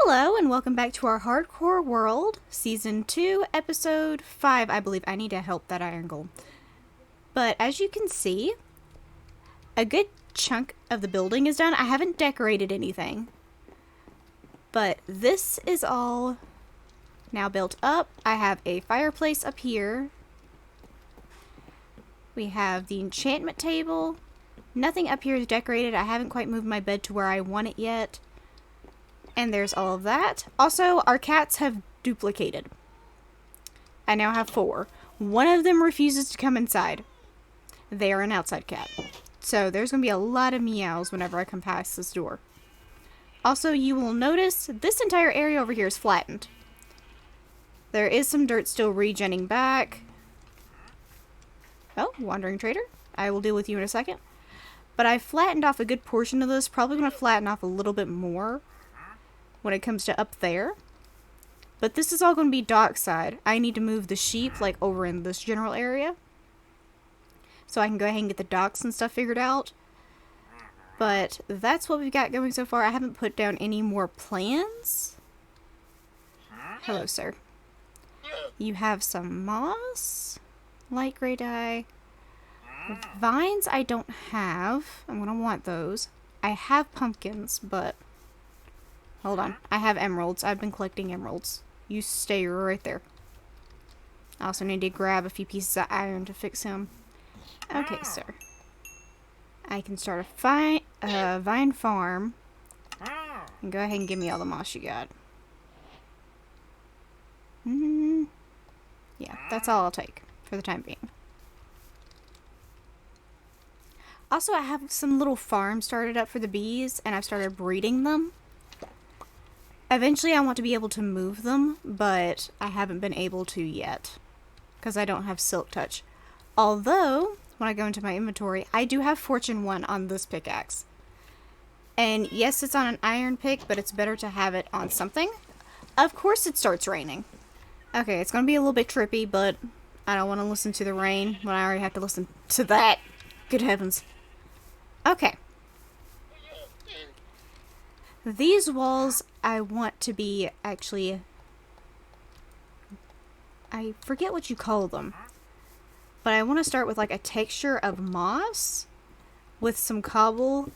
Hello, and welcome back to our Hardcore World, Season 2, Episode 5, I believe. I need to help that iron goal. But as you can see, a good chunk of the building is done. I haven't decorated anything. But this is all now built up. I have a fireplace up here. We have the enchantment table. Nothing up here is decorated. I haven't quite moved my bed to where I want it yet. And there's all of that. Also, our cats have duplicated. I now have 4. One of them refuses to come inside. They are an outside cat. So there's going to be a lot of meows whenever I come past this door. Also, you will notice this entire area over here is flattened. There is some dirt still regenning back. Oh, wandering trader. I will deal with you in a second. But I flattened off a good portion of this. Probably going to flatten off a little bit more when it comes to up there. But this is all going to be dockside. I need to move the sheep like over in this general area, so I can go ahead and get the docks and stuff figured out. But that's what we've got going so far. I haven't put down any more plans. Hello, sir. You have some moss, light gray dye. Vines I don't have. I'm going to want those. I have pumpkins, but hold on. I have emeralds. I've been collecting emeralds. You stay right there. I also need to grab a few pieces of iron to fix him. Okay, sir. I can start a vine farm. And go ahead and give me all the moss you got. Yeah, that's all I'll take for the time being. Also, I have some little farms started up for the bees, and I've started breeding them. Eventually, I want to be able to move them, but I haven't been able to yet, because I don't have Silk Touch. Although, when I go into my inventory, I do have Fortune 1 on this pickaxe. And yes, it's on an iron pick, but it's better to have it on something. Of course it starts raining. Okay, it's going to be a little bit trippy, but I don't want to listen to the rain when I already have to listen to that. Good heavens. Okay. These walls I want to be actually, I forget what you call them, but I want to start with like a texture of moss with some cobble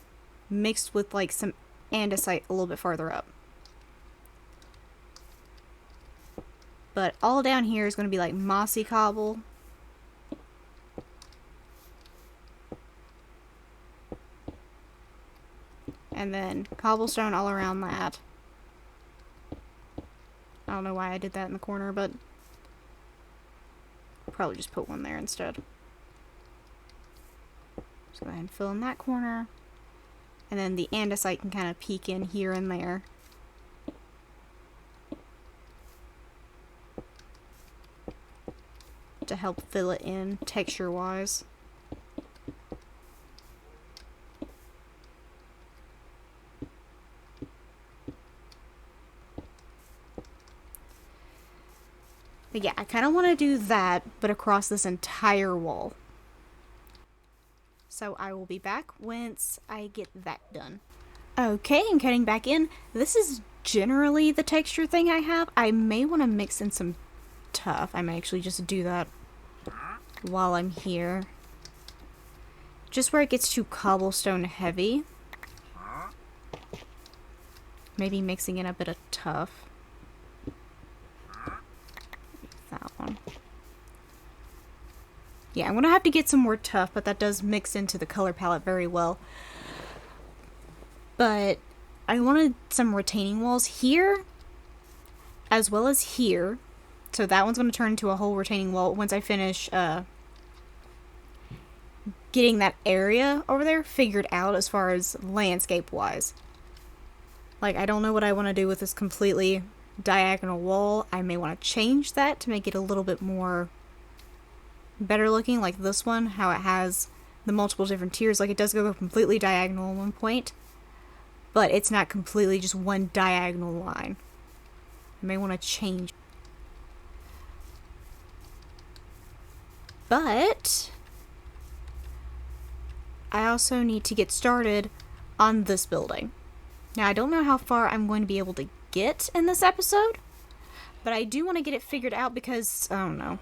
mixed with like some andesite a little bit farther up. But all down here is going to be like mossy cobble. And then cobblestone all around that. I don't know why I did that in the corner, but probably just put one there instead. Just go ahead and fill in that corner. And then the andesite can kind of peek in here and there. To help fill it in texture-wise. But yeah, I kind of want to do that, but across this entire wall. So I will be back once I get that done. Okay, and cutting back in. This is generally the texture thing I have. I may want to mix in some tuff. I may actually just do that while I'm here. Just where it gets too cobblestone heavy. Maybe mixing in a bit of tuff. That one. Yeah, I'm going to have to get some more tuff, but that does mix into the color palette very well. But I wanted some retaining walls here, as well as here. So that one's going to turn into a whole retaining wall once I finish getting that area over there figured out as far as landscape-wise. Like, I don't know what I want to do with this completely diagonal wall. I may want to change that to make it a little bit more better looking, like this one, how it has the multiple different tiers. Like, it does go completely diagonal at one point, but it's not completely just one diagonal line. I may want to change. But I also need to get started on this building. Now, I don't know how far I'm going to be able to get in this episode. But I do want to get it figured out because, I don't know,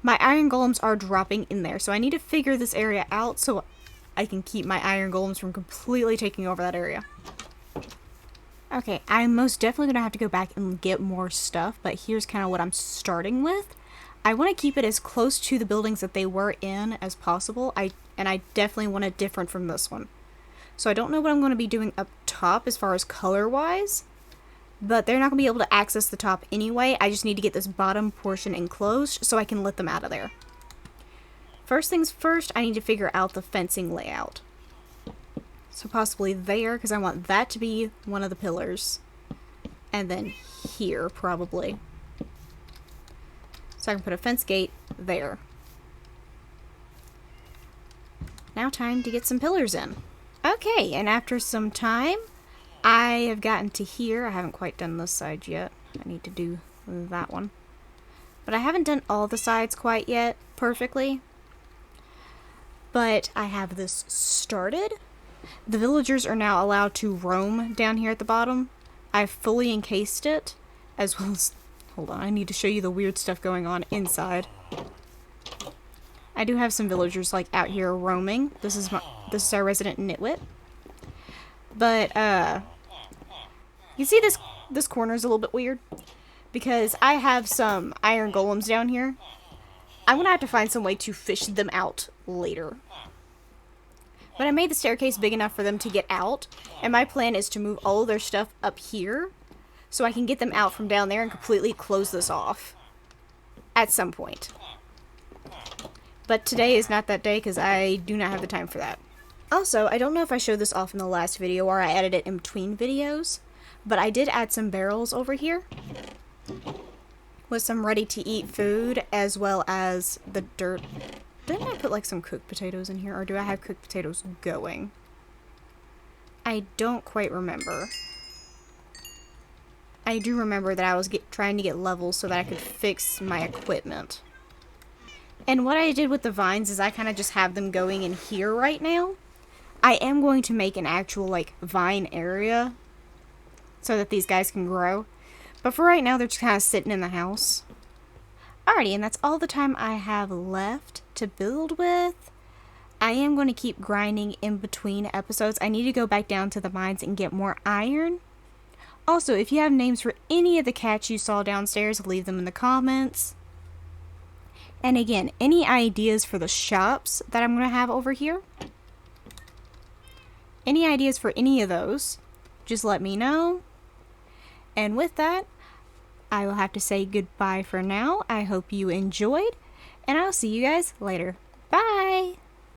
my iron golems are dropping in there. So I need to figure this area out so I can keep my iron golems from completely taking over that area. Okay, I'm most definitely going to have to go back and get more stuff, but here's kind of what I'm starting with. I want to keep it as close to the buildings that they were in as possible, and I definitely want it different from this one. So I don't know what I'm going to be doing up top as far as color-wise, but they're not going to be able to access the top anyway. I just need to get this bottom portion enclosed so I can let them out of there. First things first, I need to figure out the fencing layout. So possibly there, because I want that to be one of the pillars. And then here, probably. So I can put a fence gate there. Now time to get some pillars in. Okay, and after some time, I have gotten to here. I haven't quite done this side yet. I need to do that one. But I haven't done all the sides quite yet perfectly. But I have this started. The villagers are now allowed to roam down here at the bottom. I've fully encased it, as well as... Hold on, I need to show you the weird stuff going on inside. I do have some villagers, like, out here roaming. This is our resident nitwit. But, you see this corner's a little bit weird? Because I have some iron golems down here. I'm gonna have to find some way to fish them out later. But I made the staircase big enough for them to get out, and my plan is to move all of their stuff up here so I can get them out from down there and completely close this off at some point. But today is not that day because I do not have the time for that. Also, I don't know if I showed this off in the last video or I added it in between videos, but I did add some barrels over here with some ready-to-eat food as well as the dirt. Didn't I put like some cooked potatoes in here, or do I have cooked potatoes going? I don't quite remember. I do remember that I was trying to get levels so that I could fix my equipment. And what I did with the vines is I kind of just have them going in here right now. I am going to make an actual like vine area so that these guys can grow. But for right now, they're just kind of sitting in the house. Alrighty, and that's all the time I have left to build with. I am going to keep grinding in between episodes. I need to go back down to the mines and get more iron. Also, if you have names for any of the cats you saw downstairs, leave them in the comments. And again, any ideas for the shops that I'm going to have over here? Any ideas for any of those? Just let me know. And with that, I will have to say goodbye for now. I hope you enjoyed, and I'll see you guys later.